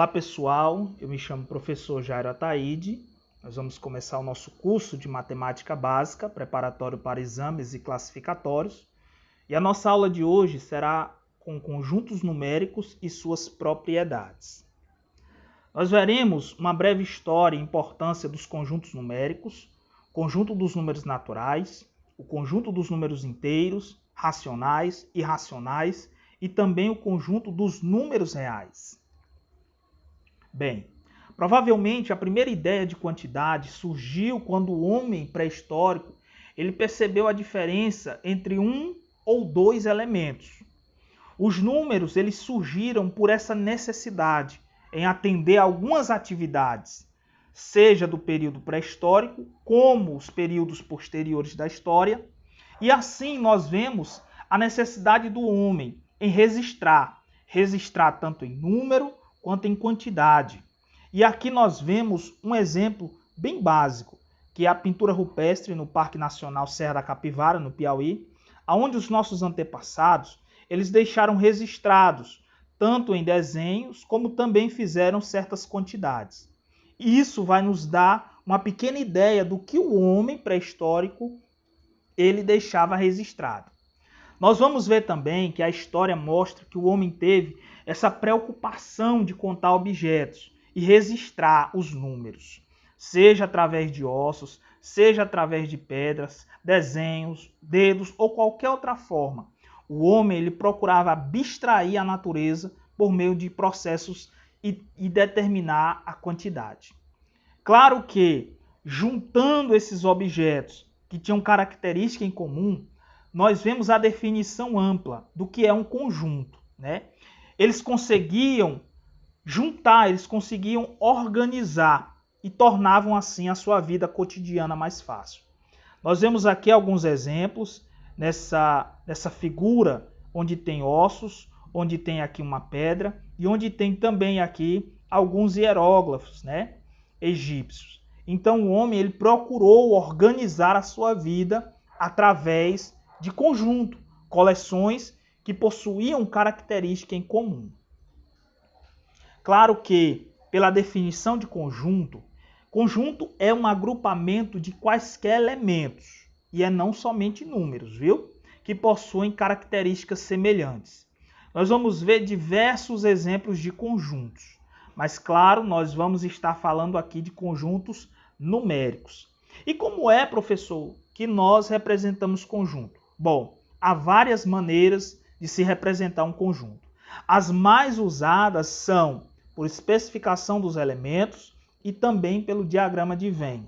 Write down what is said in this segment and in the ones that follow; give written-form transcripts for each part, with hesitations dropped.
Olá pessoal, eu me chamo professor Jairo Ataíde. Nós vamos começar o nosso curso de Matemática Básica, preparatório para exames e classificatórios. E a nossa aula de hoje será com conjuntos numéricos e suas propriedades. Nós veremos uma breve história e importância dos conjuntos numéricos, conjunto dos números naturais, o conjunto dos números inteiros, racionais, irracionais e também o conjunto dos números reais. Bem, provavelmente a primeira ideia de quantidade surgiu quando o homem pré-histórico ele percebeu a diferença entre um ou dois elementos. Os números eles surgiram por essa necessidade em atender a algumas atividades, seja do período pré-histórico, como os períodos posteriores da história, e assim nós vemos a necessidade do homem em registrar tanto em número quanto em quantidade. E aqui nós vemos um exemplo bem básico, que é a pintura rupestre no Parque Nacional Serra da Capivara, no Piauí, onde os nossos antepassados eles deixaram registrados, tanto em desenhos, como também fizeram certas quantidades. E isso vai nos dar uma pequena ideia do que o homem pré-histórico ele deixava registrado. Nós vamos ver também que a história mostra que o homem teve essa preocupação de contar objetos e registrar os números, seja através de ossos, seja através de pedras, desenhos, dedos ou qualquer outra forma. O homem ele procurava abstrair a natureza por meio de processos e determinar a quantidade. Claro que, juntando esses objetos que tinham característica em comum, nós vemos a definição ampla do que é um conjunto, né? Eles conseguiam juntar, eles conseguiam organizar e tornavam assim a sua vida cotidiana mais fácil. Nós vemos aqui alguns exemplos nessa figura onde tem ossos, onde tem aqui uma pedra e onde tem também aqui alguns hieróglifos, né, egípcios. Então o homem ele procurou organizar a sua vida através de conjunto, coleções que possuíam característica em comum. Claro que, pela definição de conjunto, conjunto é um agrupamento de quaisquer elementos, e é não somente números, viu? Que possuem características semelhantes. Nós vamos ver diversos exemplos de conjuntos, mas claro, nós vamos estar falando aqui de conjuntos numéricos. E como é, professor, que nós representamos conjunto? Bom, há várias maneiras de se representar um conjunto. As mais usadas são por especificação dos elementos e também pelo diagrama de Venn.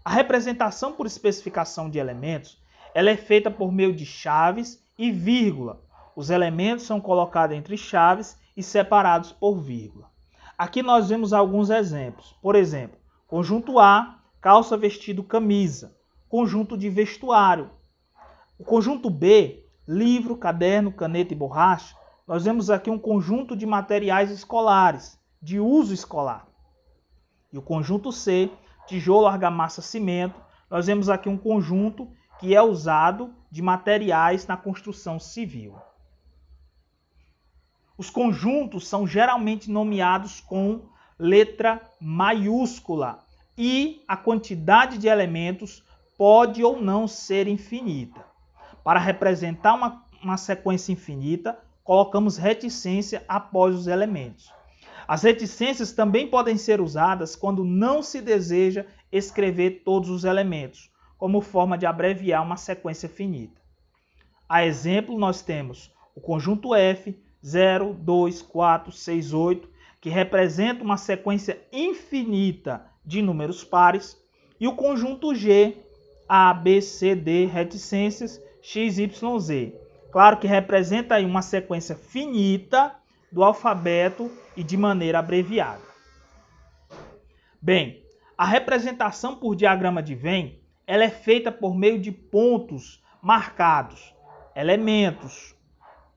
A representação por especificação de elementos ela é feita por meio de chaves e vírgula. Os elementos são colocados entre chaves e separados por vírgula. Aqui nós vemos alguns exemplos. Por exemplo, conjunto A, calça, vestido, camisa. Conjunto de vestuário. O conjunto B, livro, caderno, caneta e borracha. Nós vemos aqui um conjunto de materiais escolares, de uso escolar. E o conjunto C, tijolo, argamassa, cimento. Nós vemos aqui um conjunto que é usado de materiais na construção civil. Os conjuntos são geralmente nomeados com letra maiúscula e a quantidade de elementos pode ou não ser infinita. Para representar uma sequência infinita, colocamos reticência após os elementos. As reticências também podem ser usadas quando não se deseja escrever todos os elementos, como forma de abreviar uma sequência finita. A exemplo, nós temos o conjunto F, 0, 2, 4, 6, 8, que representa uma sequência infinita de números pares, e o conjunto G, A, B, C, D, reticências, X, Y, Z. Claro que representa aí uma sequência finita do alfabeto e de maneira abreviada. Bem, a representação por diagrama de Venn ela é feita por meio de pontos marcados, elementos,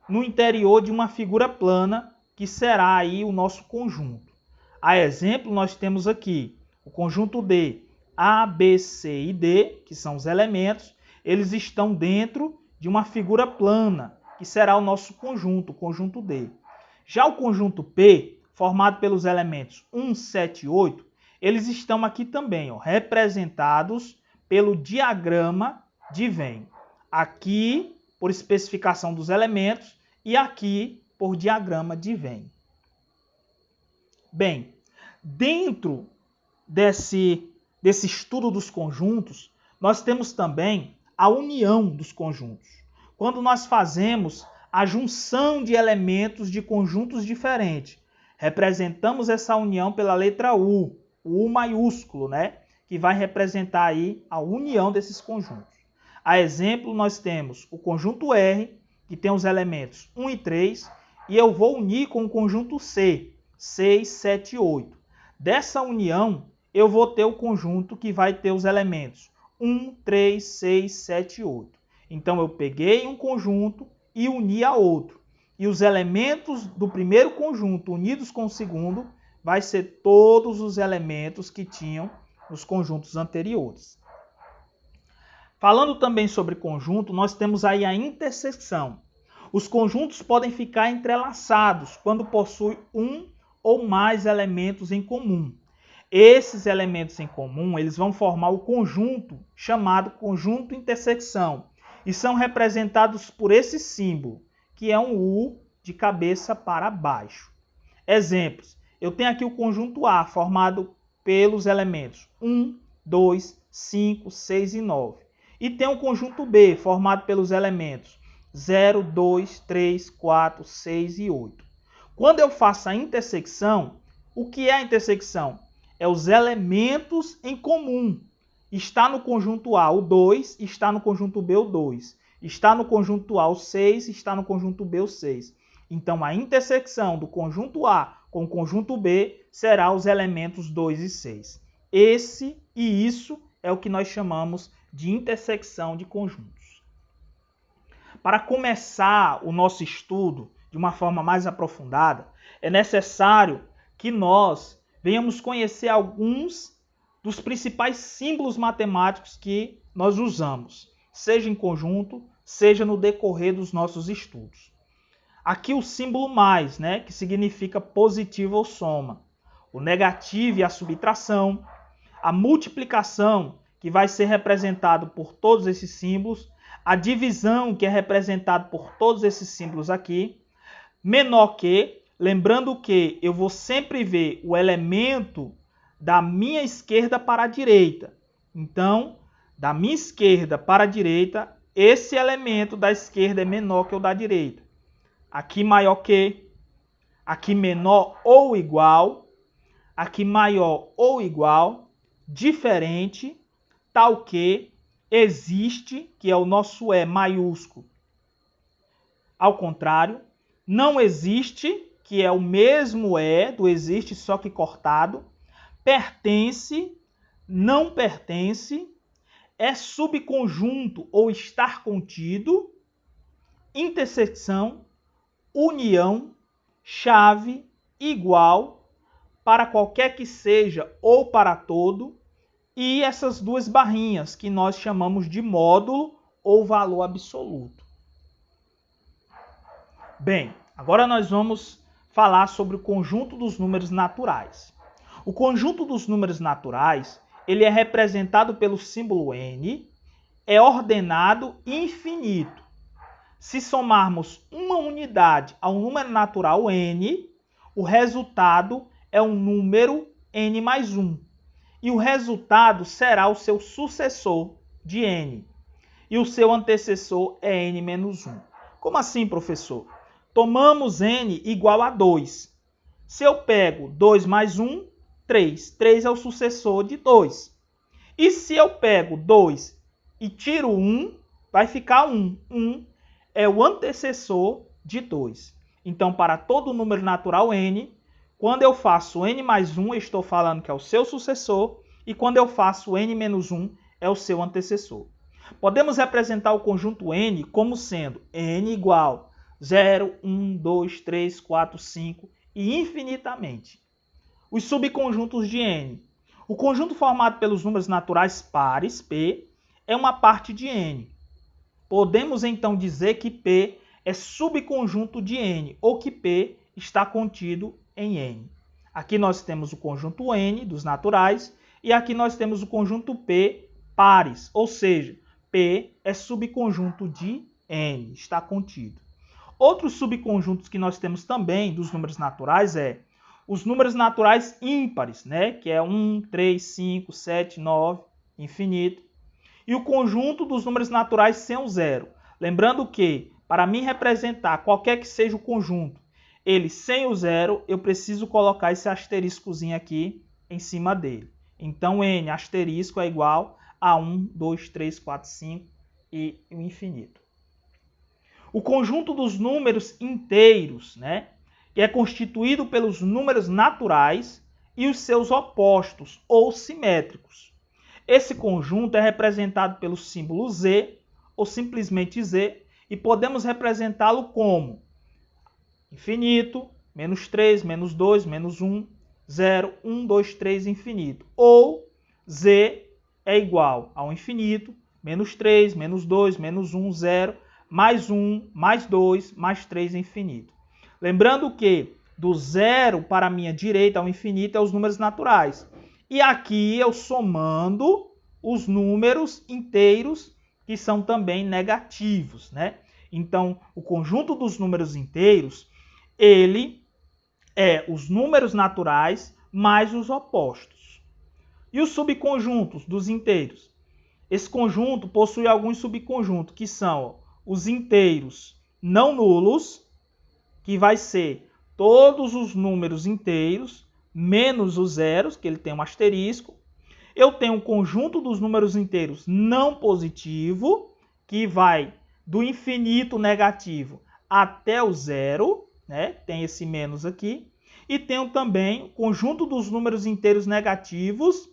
no interior de uma figura plana, que será aí o nosso conjunto. A exemplo, nós temos aqui o conjunto D, A, B, C e D, que são os elementos, eles estão dentro de uma figura plana, que será o nosso conjunto, o conjunto D. Já o conjunto P formado pelos elementos 1, 7 e 8, eles estão aqui também, ó, representados pelo diagrama de Venn. Aqui, por especificação dos elementos, e aqui, por diagrama de Venn. Bem, dentro desse estudo dos conjuntos, nós temos também a união dos conjuntos. Quando nós fazemos a junção de elementos de conjuntos diferentes, representamos essa união pela letra U, o U maiúsculo, né? Que vai representar aí a união desses conjuntos. A exemplo, nós temos o conjunto R, que tem os elementos 1 e 3, e eu vou unir com o conjunto C, 6, 7 e 8. Dessa união, eu vou ter o conjunto que vai ter os elementos 1, 3, 6, 7 e 8. Então, eu peguei um conjunto e uni a outro. E os elementos do primeiro conjunto unidos com o segundo vai ser todos os elementos que tinham nos conjuntos anteriores. Falando também sobre conjunto, nós temos aí a intersecção. Os conjuntos podem ficar entrelaçados quando possuem um ou mais elementos em comum. Esses elementos em comum, eles vão formar o conjunto chamado conjunto intersecção e são representados por esse símbolo, que é um U de cabeça para baixo. Exemplos. Eu tenho aqui o conjunto A, formado pelos elementos 1, 2, 5, 6 e 9. E tem o conjunto B, formado pelos elementos 0, 2, 3, 4, 6 e 8. Quando eu faço a intersecção, o que é a intersecção? É os elementos em comum. Está no conjunto A o 2, está no conjunto B o 2. Está no conjunto A o 6, está no conjunto B o 6. Então, a intersecção do conjunto A com o conjunto B será os elementos 2 e 6. Isso é o que nós chamamos de intersecção de conjuntos. Para começar o nosso estudo de uma forma mais aprofundada, é necessário que nós venhamos conhecer alguns dos principais símbolos matemáticos que nós usamos, seja em conjunto, seja no decorrer dos nossos estudos. Aqui o símbolo mais, né, que significa positivo ou soma. O negativo e a subtração. A multiplicação, que vai ser representado por todos esses símbolos. A divisão, que é representado por todos esses símbolos aqui. Menor que, lembrando que eu vou sempre ver o elemento da minha esquerda para a direita. Então, da minha esquerda para a direita, esse elemento da esquerda é menor que o da direita. Aqui maior que, aqui menor ou igual, aqui maior ou igual, diferente, tal que, existe, que é o nosso E maiúsculo. Ao contrário, não existe, que é o mesmo E do existe, só que cortado, pertence, não pertence, é subconjunto ou estar contido, intersecção, união, chave, igual, para qualquer que seja ou para todo, e essas duas barrinhas que nós chamamos de módulo ou valor absoluto. Bem, agora nós vamos falar sobre o conjunto dos números naturais. O conjunto dos números naturais, ele é representado pelo símbolo n, é ordenado e infinito. Se somarmos uma unidade ao número natural n, o resultado é um número n mais 1. E o resultado será o seu sucessor de n. E o seu antecessor é n menos 1. Como assim, professor? Tomamos n igual a 2. Se eu pego 2 mais 1, 3. 3 é o sucessor de 2. E se eu pego 2 e tiro 1, vai ficar 1. 1 é o antecessor de 2. Então, para todo número natural n, quando eu faço n mais 1, eu estou falando que é o seu sucessor, e quando eu faço n menos 1, é o seu antecessor. Podemos representar o conjunto n como sendo n igual 0, 1, 2, 3, 4, 5 e infinitamente. Os subconjuntos de n. O conjunto formado pelos números naturais pares, P, é uma parte de n. Podemos então dizer que P é subconjunto de n, ou que P está contido em n. Aqui nós temos o conjunto N dos naturais e aqui nós temos o conjunto P pares, ou seja, P é subconjunto de N, está contido. Outros subconjuntos que nós temos também dos números naturais é os números naturais ímpares, né? Que é 1, 3, 5, 7, 9, infinito. E o conjunto dos números naturais sem o zero. Lembrando que, para mim representar qualquer que seja o conjunto, ele sem o zero, eu preciso colocar esse asteriscozinho aqui em cima dele. Então, N asterisco é igual a 1, 2, 3, 4, 5 e o infinito. O conjunto dos números inteiros, né, que é constituído pelos números naturais e os seus opostos, ou simétricos. Esse conjunto é representado pelo símbolo Z, ou simplesmente Z, e podemos representá-lo como infinito, menos 3, menos 2, menos 1, 0, 1, 2, 3, infinito. Ou Z é igual ao infinito, menos 3, menos 2, menos 1, 0, mais 1, mais 2, mais 3, infinito. Lembrando que do zero para a minha direita ao infinito é os números naturais. E aqui eu somando os números inteiros que são também negativos, né? Então, o conjunto dos números inteiros, ele é os números naturais mais os opostos. E os subconjuntos dos inteiros? Esse conjunto possui alguns subconjuntos, que são os inteiros não nulos, que vai ser todos os números inteiros, menos os zeros, que ele tem um asterisco. Eu tenho um conjunto dos números inteiros não positivo, que vai do infinito negativo até o zero, né? Tem esse menos aqui. E tenho também o conjunto dos números inteiros negativos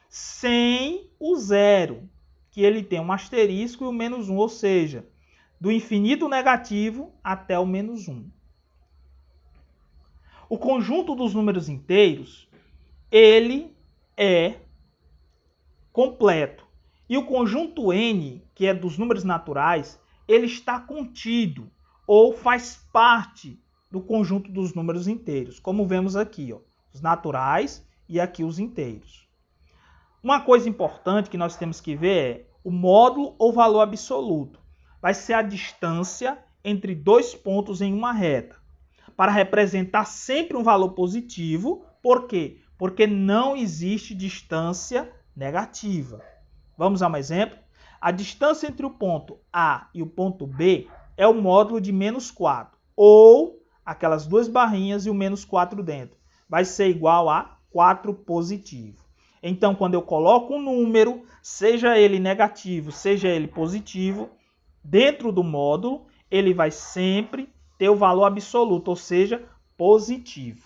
sem o zero, que ele tem um asterisco e o menos 1, ou seja, do infinito negativo até o menos 1. O conjunto dos números inteiros, ele é completo. E o conjunto N, que é dos números naturais, ele está contido ou faz parte do conjunto dos números inteiros, como vemos aqui, ó, os naturais e aqui os inteiros. Uma coisa importante que nós temos que ver é o módulo ou valor absoluto. Vai ser a distância entre dois pontos em uma reta, para representar sempre um valor positivo. Por quê? Porque não existe distância negativa. Vamos a um exemplo? A distância entre o ponto A e o ponto B é o módulo de menos 4, ou aquelas duas barrinhas e o menos 4 dentro. Vai ser igual a 4 positivo. Então, quando eu coloco um número, seja ele negativo, seja ele positivo, dentro do módulo, ele vai sempre ter o valor absoluto, ou seja, positivo.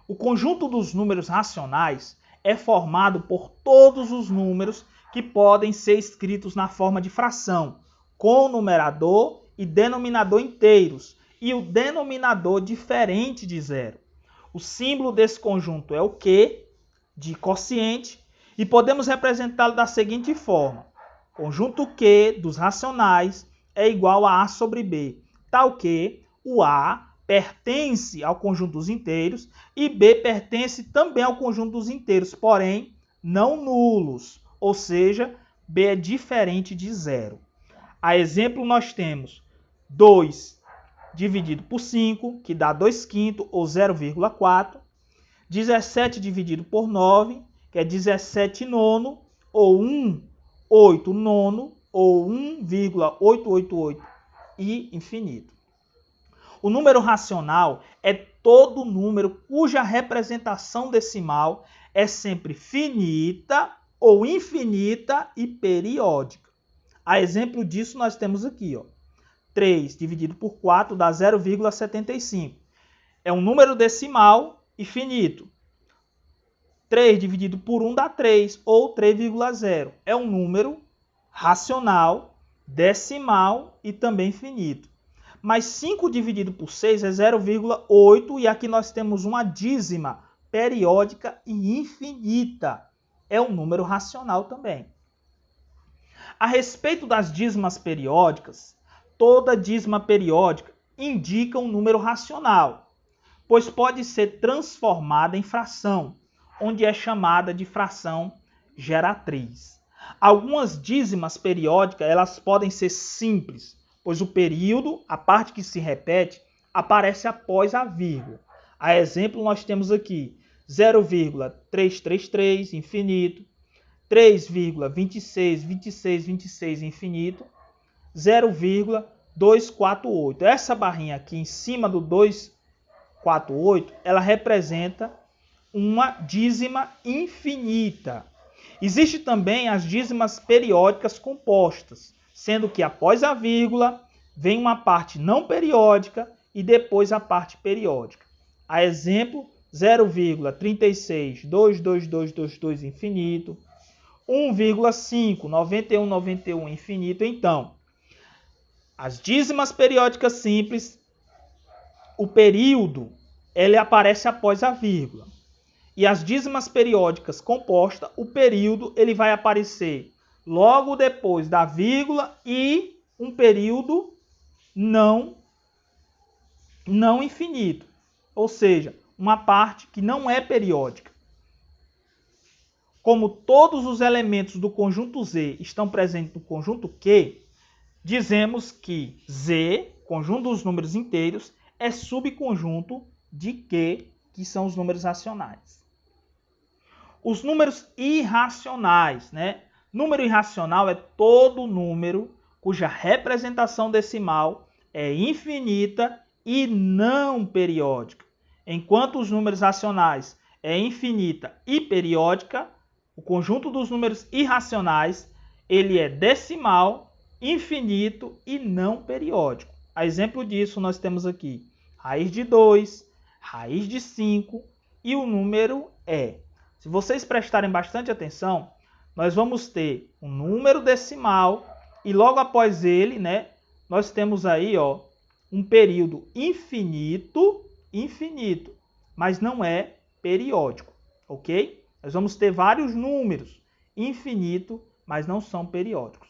O conjunto dos números racionais é formado por todos os números que podem ser escritos na forma de fração, com numerador e denominador inteiros, e o denominador diferente de zero. O símbolo desse conjunto é o Q, de quociente, e podemos representá-lo da seguinte forma. Conjunto Q dos racionais é igual a A sobre B, tal que o A pertence ao conjunto dos inteiros e B pertence também ao conjunto dos inteiros, porém não nulos, ou seja, B é diferente de zero. A exemplo, nós temos 2 dividido por 5, que dá 2/5 ou 0,4. 17 dividido por 9, que é 17 nono, ou 1/8 nono, ou 1,888 e infinito. O número racional é todo número cuja representação decimal é sempre finita ou infinita e periódica. A exemplo disso nós temos aqui, ó, 3 dividido por 4 dá 0,75. É um número decimal e finito. 3 dividido por 1 dá 3, ou 3,0. É um número racional, decimal e também finito. Mas 5 dividido por 6 é 0,8 e aqui nós temos uma dízima periódica e infinita. É um número racional também. A respeito das dízimas periódicas, toda dízima periódica indica um número racional. pois pode ser transformada em fração, onde é chamada de fração geratriz. Algumas dízimas periódicas, elas podem ser simples, pois o período, a parte que se repete, aparece após a vírgula. A exemplo, nós temos aqui 0,333 infinito, 3,26 infinito, 0,248. Essa barrinha aqui em cima do 248, ela representa uma dízima infinita. Existem também as dízimas periódicas compostas, sendo que após a vírgula vem uma parte não periódica e depois a parte periódica. A exemplo, 0,362222 infinito, 1,5 9191 infinito. Então, as dízimas periódicas simples, o período, ele aparece após a vírgula. E as dízimas periódicas compostas, o período, ele vai aparecer logo depois da vírgula e um período não infinito. Ou seja, uma parte que não é periódica. Como todos os elementos do conjunto Z estão presentes no conjunto Q, dizemos que Z, conjunto dos números inteiros, é subconjunto de Q, que são os números racionais. Os números irracionais, né? Número irracional é todo número cuja representação decimal é infinita e não periódica. Enquanto os números racionais é infinita e periódica, o conjunto dos números irracionais, ele é decimal, infinito e não periódico. A exemplo disso, nós temos aqui raiz de 2, raiz de 5 e o número é. Se vocês prestarem bastante atenção, nós vamos ter um número decimal e logo após ele, né, nós temos aí, ó, um período infinito, mas não é periódico, ok? Nós vamos ter vários números infinito, mas não são periódicos.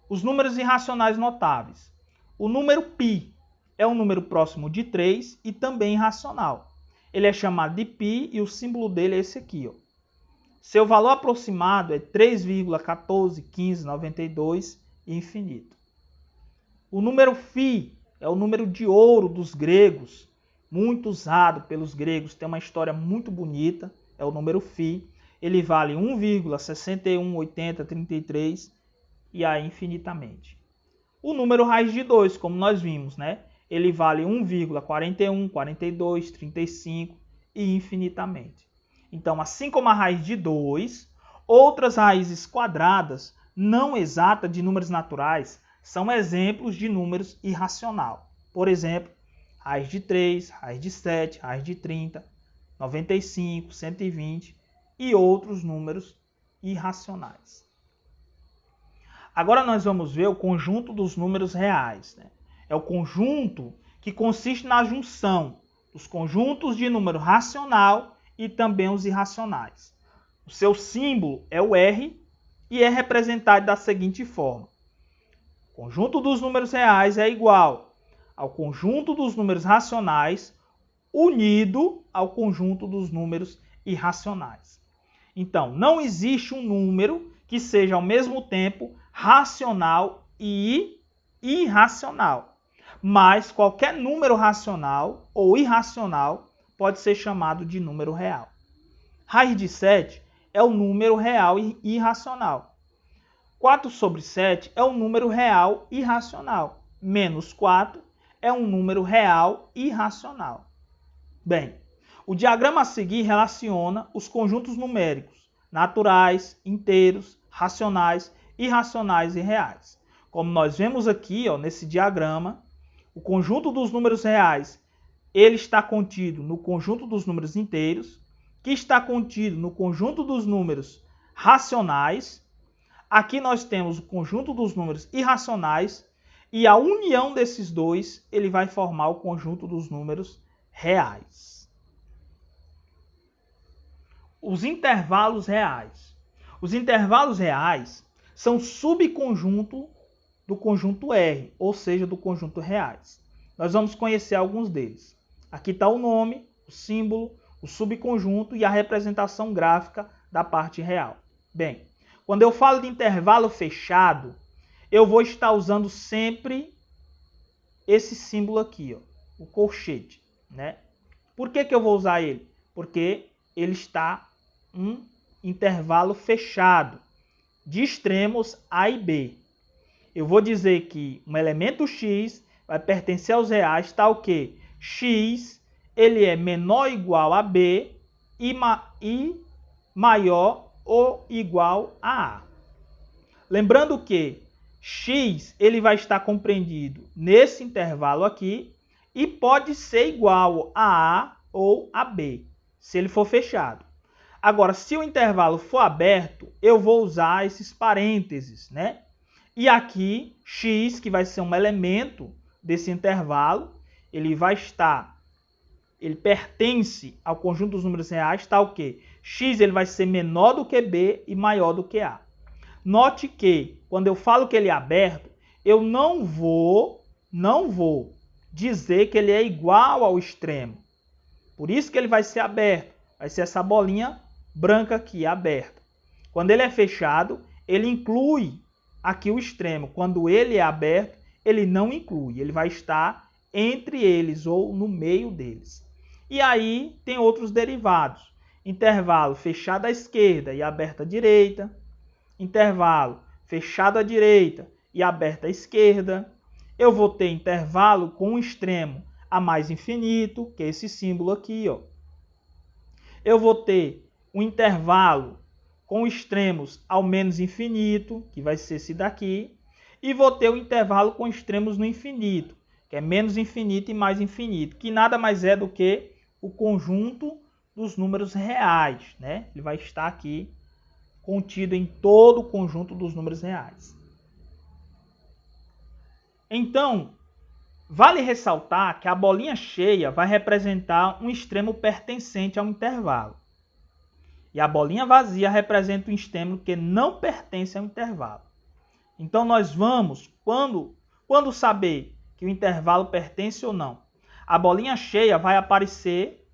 Os números irracionais notáveis. O número π é um número próximo de 3 e também irracional. Ele é chamado de π e o símbolo dele é esse aqui, ó. Seu valor aproximado é 3,141592 e infinito. O número φ é o número de ouro dos gregos, muito usado pelos gregos, tem uma história muito bonita, é o número φ. Ele vale 1,618033 e aí infinitamente. O número raiz de 2, como nós vimos, né? Ele vale 1,414235 e infinitamente. Então, assim como a raiz de 2, outras raízes quadradas não exatas de números naturais são exemplos de números irracional. Por exemplo, raiz de 3, raiz de 7, raiz de 30, 95, 120 e outros números irracionais. Agora nós vamos ver o conjunto dos números reais, né? É o conjunto que consiste na junção dos conjuntos de número racional e também os irracionais. O seu símbolo é o R e é representado da seguinte forma. O conjunto dos números reais é igual ao conjunto dos números racionais unido ao conjunto dos números irracionais. Então, não existe um número que seja ao mesmo tempo racional e irracional. Mas qualquer número racional ou irracional pode ser chamado de número real. Raiz de 7 é o número real e irracional. 4 sobre 7 é um número real irracional. Menos 4 é um número real irracional. Bem, o diagrama a seguir relaciona os conjuntos numéricos naturais, inteiros, racionais, irracionais e reais. Como nós vemos aqui, ó, nesse diagrama, o conjunto dos números reais ele está contido no conjunto dos números inteiros, que está contido no conjunto dos números racionais. Aqui nós temos o conjunto dos números irracionais e a união desses dois ele vai formar o conjunto dos números reais. Os intervalos reais. Os intervalos reais são subconjunto do conjunto R, ou seja, do conjunto reais. Nós vamos conhecer alguns deles. Aqui está o nome, o símbolo, o subconjunto e a representação gráfica da parte real. Bem, quando eu falo de intervalo fechado, eu vou estar usando sempre esse símbolo aqui, ó, o colchete, né? Por que eu vou usar ele? Porque ele está um intervalo fechado de extremos A e B. Eu vou dizer que um elemento x vai pertencer aos reais, tal que x ele é menor ou igual a B e maior ou igual a A. Lembrando que x ele vai estar compreendido nesse intervalo aqui e pode ser igual a A ou a B, se ele for fechado. Agora, se o intervalo for aberto, eu vou usar esses parênteses, né? E aqui, x, que vai ser um elemento desse intervalo, ele pertence ao conjunto dos números reais, tal que x ele vai ser menor do que B e maior do que A. Note que, quando eu falo que ele é aberto, eu não vou dizer que ele é igual ao extremo. Por isso que ele vai ser aberto. Vai ser essa bolinha branca aqui, aberta. Quando ele é fechado, ele inclui aqui o extremo. Quando ele é aberto, ele não inclui. Ele vai estar entre eles ou no meio deles. E aí tem outros derivados. Intervalo fechado à esquerda e aberto à direita. Intervalo fechado à direita e aberto à esquerda. Eu vou ter intervalo com um extremo a mais infinito, que é esse símbolo aqui, ó. Eu vou ter um intervalo com extremos ao menos infinito, que vai ser esse daqui, e vou ter um intervalo com extremos no infinito, que é menos infinito e mais infinito, que nada mais é do que o conjunto dos números reais, né? Ele vai estar aqui contido em todo o conjunto dos números reais. Então, vale ressaltar que a bolinha cheia vai representar um extremo pertencente ao intervalo. E a bolinha vazia representa um extremo que não pertence ao intervalo. Então, nós vamos, quando saber que o intervalo pertence ou não, a bolinha cheia vai aparecer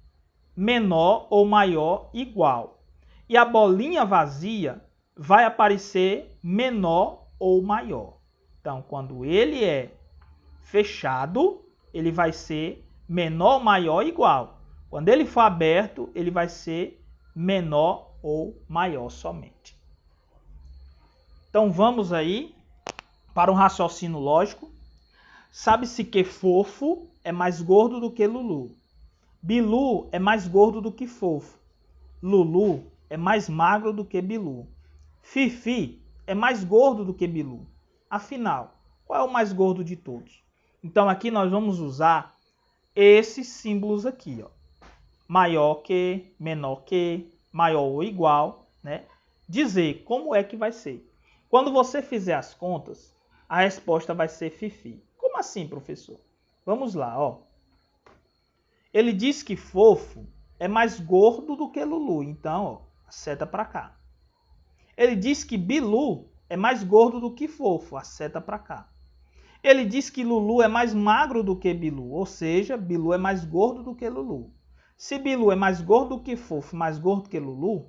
menor ou maior igual. E a bolinha vazia vai aparecer menor ou maior. Então, quando ele é fechado, ele vai ser menor, maior, igual. Quando ele for aberto, ele vai ser menor ou maior somente. Então vamos aí para um raciocínio lógico. Sabe-se que Fofo é mais gordo do que Lulu. Bilu é mais gordo do que Fofo. Lulu é mais magro do que Bilu. Fifi é mais gordo do que Bilu. Afinal, qual é o mais gordo de todos? Então aqui nós vamos usar esses símbolos aqui, ó. Maior que, menor que, maior ou igual, né? Dizer como é que vai ser. Quando você fizer as contas, a resposta vai ser Fifi. Como assim, professor? Vamos lá, ó. Ele diz que Fofo é mais gordo do que Lulu, então, ó, a seta para cá. Ele diz que Bilu é mais gordo do que Fofo, a seta para cá. Ele diz que Lulu é mais magro do que Bilu, ou seja, Bilu é mais gordo do que Lulu. Se Bilu é mais gordo do que Fofo, mais gordo que Lulu,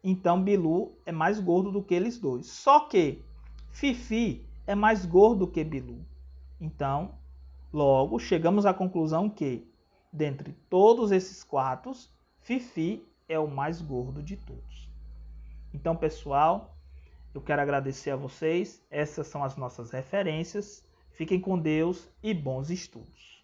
então Bilu é mais gordo do que eles dois. Só que Fifi é mais gordo do que Bilu. Então, logo, chegamos à conclusão que, dentre todos esses quatro, Fifi é o mais gordo de todos. Então, pessoal, eu quero agradecer a vocês. Essas são as nossas referências. Fiquem com Deus e bons estudos.